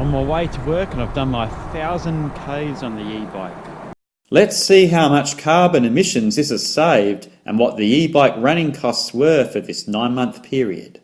on my way to work and I've done my 1,000 Ks on the e-bike. Let's see how much carbon emissions this has saved and what the e-bike running costs were for this 9-month period.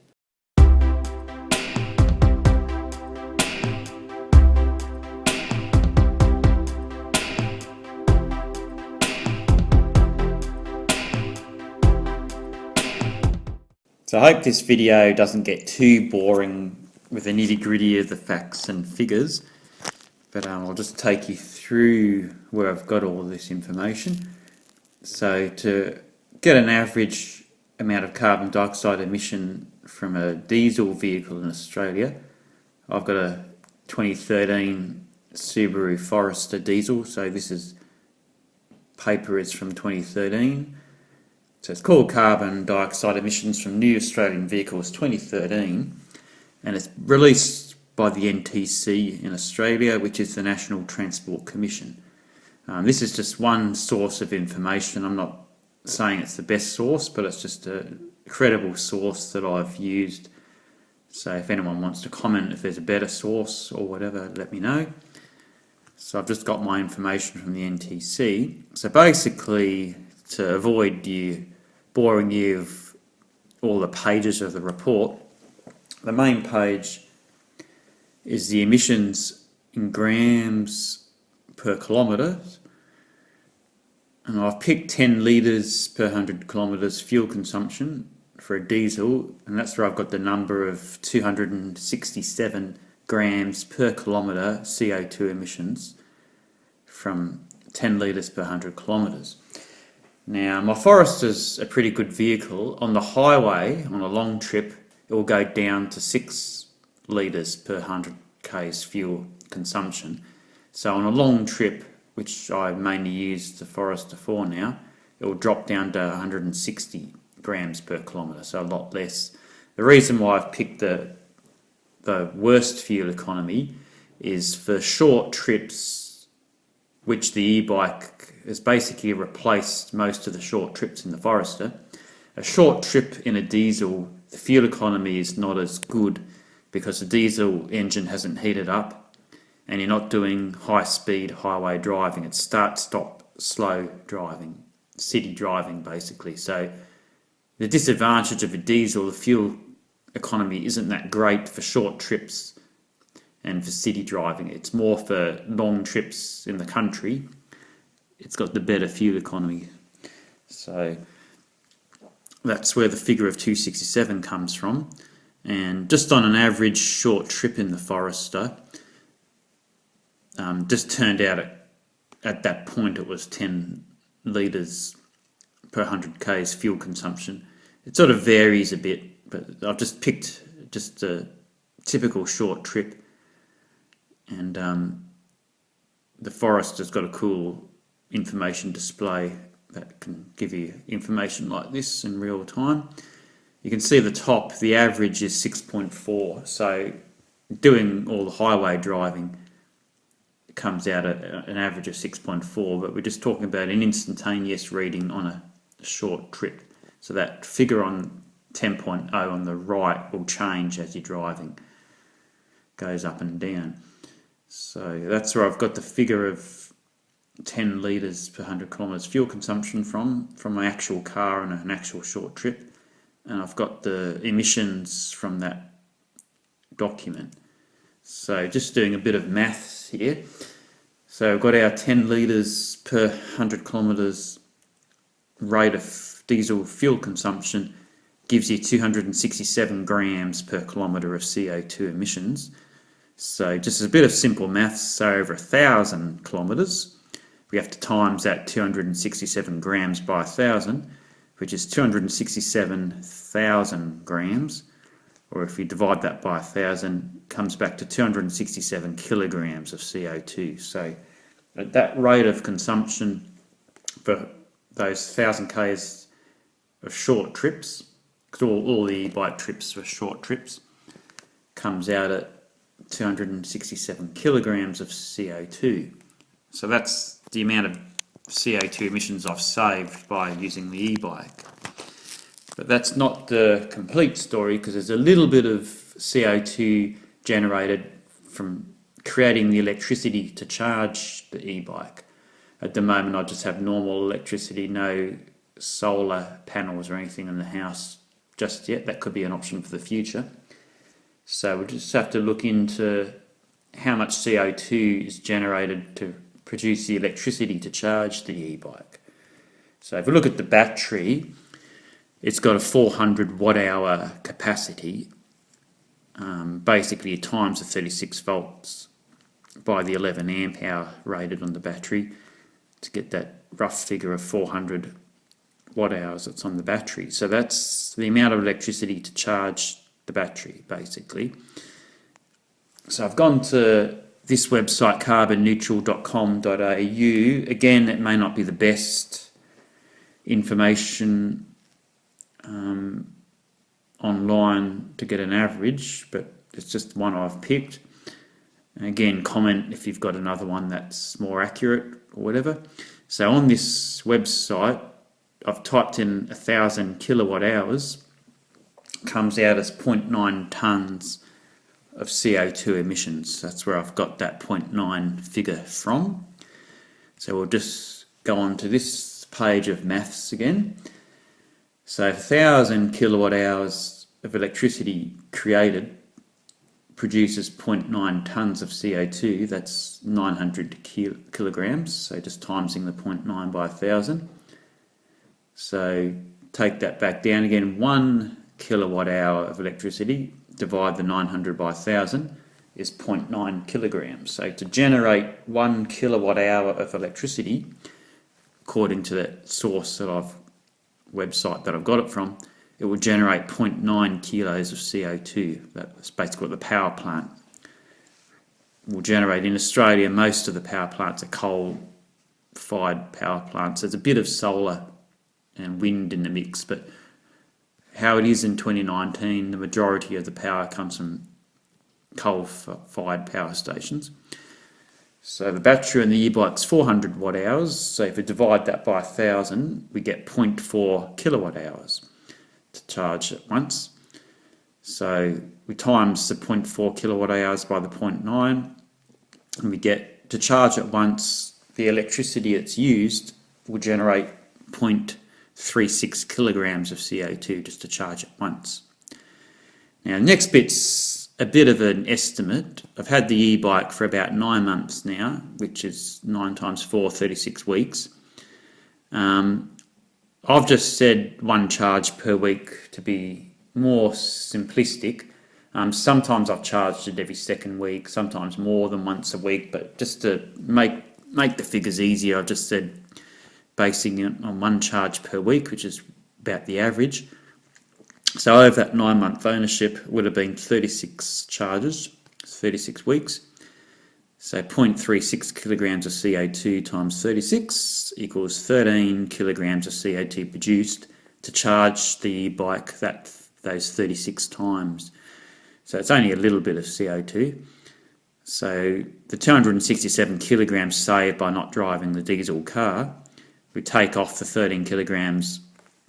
So I hope this video doesn't get too boring with the nitty-gritty of the facts and figures, but I'll just take you through where I've got all this information. So to get an average amount of carbon dioxide emission from a diesel vehicle in Australia, I've got a 2013 Subaru Forester diesel, so this is paper is from 2013. So it's called Carbon Dioxide Emissions from New Australian Vehicles 2013, and it's released by the NTC in Australia, which is the National Transport Commission. This is just one source of information. I'm not saying it's the best source, but it's just a credible source that I've used. So if anyone wants to comment if there's a better source or whatever, let me know. So I've just got my information from the NTC. So basically, to avoid boring you of all the pages of the report, the main page is the emissions in grams per kilometre, and I've picked 10 litres per 100 kilometres fuel consumption for a diesel, and that's where I've got the number of 267 grams per kilometre CO2 emissions from 10 litres per 100 kilometres. Now, my Forester's a pretty good vehicle. On the highway, on a long trip, it will go down to 6 litres per 100 k's fuel consumption. So on a long trip, which I mainly use the Forester for now, it will drop down to 160 grams per kilometre, so a lot less. The reason why I've picked the worst fuel economy is for short trips, which the e-bike has basically replaced most of the short trips in the Forester. A short trip in a diesel, the fuel economy is not as good because the diesel engine hasn't heated up and you're not doing high-speed highway driving. It's start-stop, slow driving, city driving basically. So the disadvantage of a diesel, the fuel economy isn't that great for short trips and for city driving. It's more for long trips in the country. It's got the better fuel economy. So that's where the figure of 267 comes from. And just on an average short trip in the Forester, just turned out at that point it was 10 litres per 100 k's fuel consumption. It sort of varies a bit, but I've just picked just a typical short trip. And the Forester's got a cool information display that can give you information like this in real time. You can see at the top the average is 6.4, so doing all the highway driving comes out at an average of 6.4, but we're just talking about an instantaneous reading on a short trip. So that figure on 10.0 on the right will change as you're driving, goes up and down. So that's where I've got the figure of 10 litres per 100 kilometres fuel consumption from my actual car on an actual short trip. And I've got the emissions from that document. So just doing a bit of maths here. So I've got our 10 litres per 100 kilometres rate of diesel fuel consumption gives you 267 grams per kilometre of CO2 emissions. So just a bit of simple maths, so over 1,000 kilometres, we have to times that 267 grams by 1,000, which is 267,000 grams, or if you divide that by 1,000, comes back to 267 kilograms of CO2. So at that rate of consumption for those 1,000 k's of short trips, because all the e-bike trips were short trips, comes out at 267 kilograms of CO2. So that's the amount of CO2 emissions I've saved by using the e-bike. But that's not the complete story, because there's a little bit of CO2 generated from creating the electricity to charge the e-bike. At the moment, I just have normal electricity, no solar panels or anything in the house just yet. That could be an option for the future. So we'll just have to look into how much CO2 is generated to produce the electricity to charge the e-bike. So if we look at the battery, it's got a 400 watt hour capacity. Basically it times the 36 volts by the 11 amp hour rated on the battery to get that rough figure of 400 watt hours that's on the battery. So that's the amount of electricity to charge the battery, basically. So I've gone to this website, carbonneutral.com.au. Again, it may not be the best information online to get an average, but it's just one I've picked. And again, comment if you've got another one that's more accurate or whatever. So on this website, I've typed in 1,000 kilowatt hours, comes out as 0.9 tonnes of CO2 emissions. That's where I've got that 0.9 figure from. So we'll just go on to this page of maths again. So 1,000 kilowatt hours of electricity created produces 0.9 tonnes of CO2. That's 900 kilograms. So just timesing the 0.9 by 1,000. So take that back down again. 1 kilowatt hour of electricity, divide the 900 by 1,000 is 0.9 kilograms. So to generate 1 kilowatt hour of electricity, according to that source website that I've got it from, it will generate 0.9 kilos of CO2. That's basically what the power plant will generate. In Australia, most of the power plants are coal-fired power plants. There's a bit of solar and wind in the mix, but how it is in 2019, the majority of the power comes from coal-fired power stations. So the battery on the e-bike's 400 watt hours, so if we divide that by 1,000, we get 0.4 kilowatt hours to charge at once. So we times the 0.4 kilowatt hours by the 0.9, and we get, to charge at once, the electricity that's used will generate 0.36 kilograms of CO2 just to charge at once. Now the next bit's a bit of an estimate. I've had the e-bike for about 9 months now, which is 9 times 4, 36 weeks. I've just said one charge per week to be more simplistic. Sometimes I've charged it every second week, sometimes more than once a week, but just to make the figures easier, I've just said basing it on one charge per week, which is about the average. So over that 9-month ownership would have been 36 charges, 36 weeks. So 0.36 kilograms of CO2 times 36 equals 13 kilograms of CO2 produced to charge the bike those 36 times. So it's only a little bit of CO2. So the 267 kilograms saved by not driving the diesel car, we take off the 13 kilograms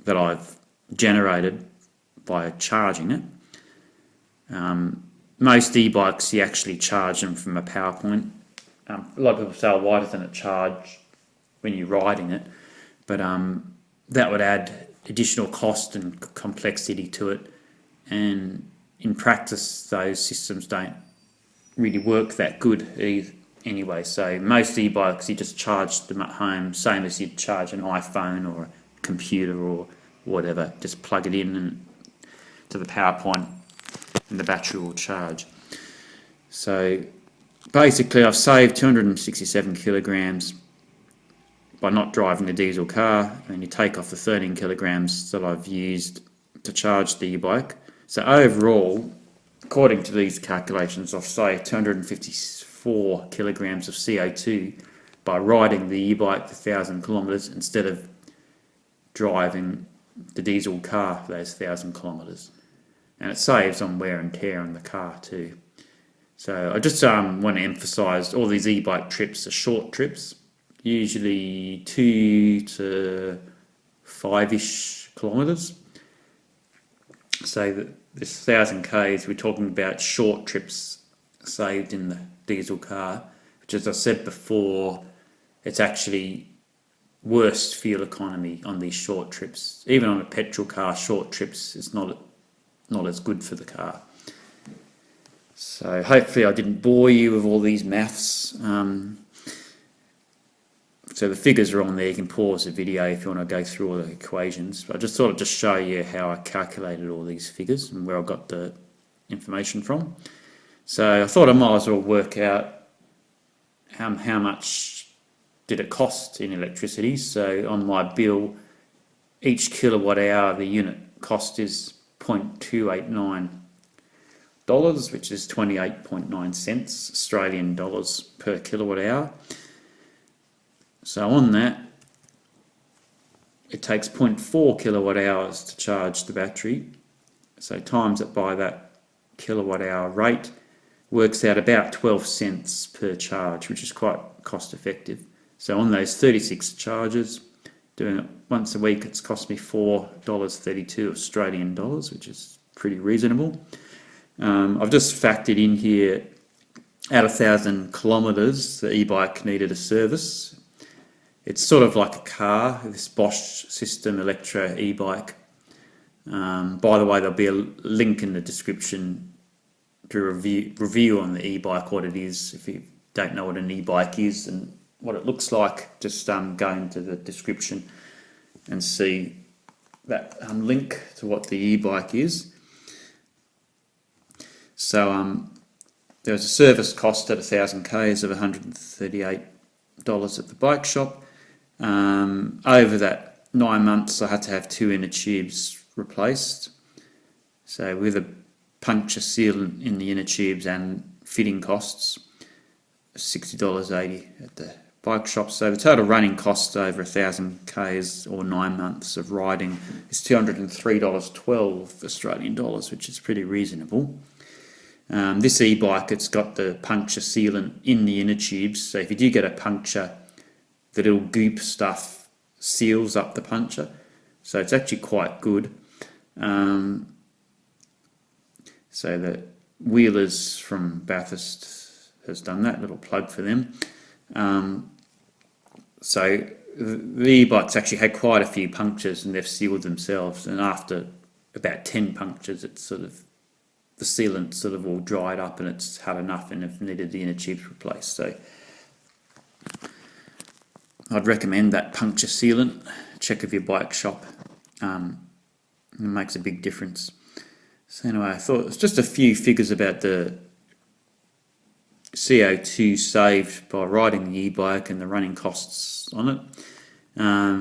that I've generated by charging it. Most e-bikes, you actually charge them from a power point. A lot of people say, why doesn't it charge when you're riding it? But that would add additional cost and complexity to it. And in practice, those systems don't really work that good anyway. So most e-bikes, you just charge them at home, same as you'd charge an iPhone or a computer or whatever. Just plug it in and to the power point and the battery will charge. So basically I've saved 267 kilograms by not driving the diesel car, and you take off the 13 kilograms that I've used to charge the e-bike. So overall, according to these calculations, I've saved 254 kilograms of CO2 by riding the e-bike 1,000 kilometres instead of driving the diesel car for those 1,000 kilometres. And it saves on wear and tear on the car too. So I just want to emphasise all these e-bike trips are short trips, usually 2 to 5-ish kilometres. So this 1,000 k's, we're talking about short trips, saved in the diesel car, which, as I said before, it's actually worse fuel economy on these short trips. Even on a petrol car, short trips is not as good for the car. So hopefully I didn't bore you with all these maths. So the figures are on there. You can pause the video if you want to go through all the equations. But I just thought I'd just show you how I calculated all these figures and where I got the information from. So I thought I might as well work out how much did it cost in electricity. So on my bill, each kilowatt hour, the unit cost is $0.289, which is 28.9 cents Australian dollars per kilowatt hour. So on that, it takes 0.4 kilowatt hours to charge the battery. So times it by that kilowatt hour rate works out about 12 cents per charge, which is quite cost effective. So on those 36 charges, doing it once a week, it's cost me $4.32 Australian dollars, which is pretty reasonable. I've just factored in here, at 1,000 kilometres, the e-bike needed a service. It's sort of like a car, this Bosch System Electra e-bike. By the way, there'll be a link in the description to review on the e-bike, what it is. If you don't know what an e-bike is and what it looks like, just go into the description and see that link to what the e-bike is. So there was a service cost at 1,000 k's of $138 at the bike shop. Over that 9 months, I had to have 2 inner tubes replaced. So with a puncture sealant in the inner tubes and fitting costs, $60.80 at the bike shop. So the total running cost over 1,000 k's or 9 months of riding is $203.12 Australian dollars, which is pretty reasonable. This e-bike, it's got the puncture sealant in the inner tubes, so if you do get a puncture, the little goop stuff seals up the puncture, so it's actually quite good. So the Wheelers from Bathurst has done that, little plug for them. So the e-bikes actually had quite a few punctures and they've sealed themselves, and after about 10 punctures, it's sort of the sealant sort of all dried up and it's had enough and have needed the inner tubes replaced. So I'd recommend that puncture sealant. Check with your bike shop. It makes a big difference. So anyway, I thought it's just a few figures about the CO2 saved by riding the e-bike and the running costs on it.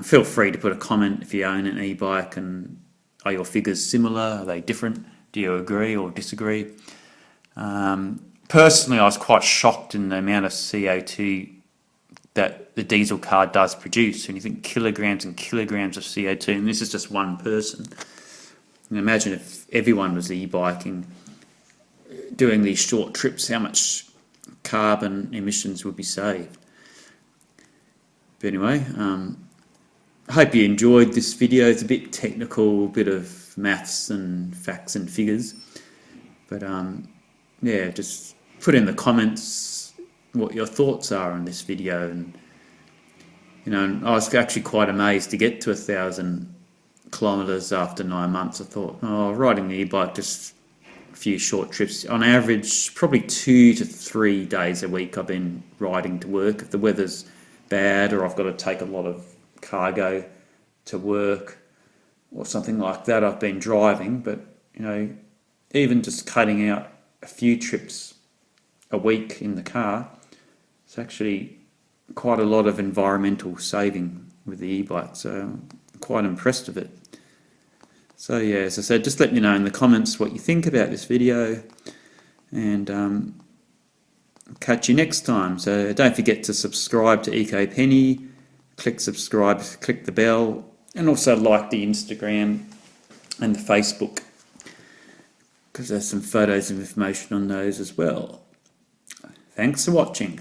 Feel free to put a comment if you own an e-bike, and are your figures similar? Are they different? Do you agree or disagree? Personally, I was quite shocked in the amount of CO2 that the diesel car does produce. When you think kilograms and kilograms of CO2, and this is just one person. And imagine if everyone was e-biking, doing these short trips, how much carbon emissions would be saved. But anyway, I hope you enjoyed this video. It's a bit technical, a bit of maths and facts and figures, but yeah, just put in the comments what your thoughts are on this video. And I was actually quite amazed to get to 1,000 kilometres after 9 months. I thought, riding the e-bike, just a few short trips, on average probably 2 to 3 days a week I've been riding to work. If the weather's bad or I've got to take a lot of cargo to work or something like that, I've been driving. But even just cutting out a few trips a week in the car, it's actually quite a lot of environmental saving with the e-bike, so I'm quite impressed with it. So yeah, as I said, just let me know in the comments what you think about this video, and catch you next time. So don't forget to subscribe to ecopenny, click subscribe, click the bell, and also like the Instagram and the Facebook, because there's some photos and information on those as well. Thanks for watching.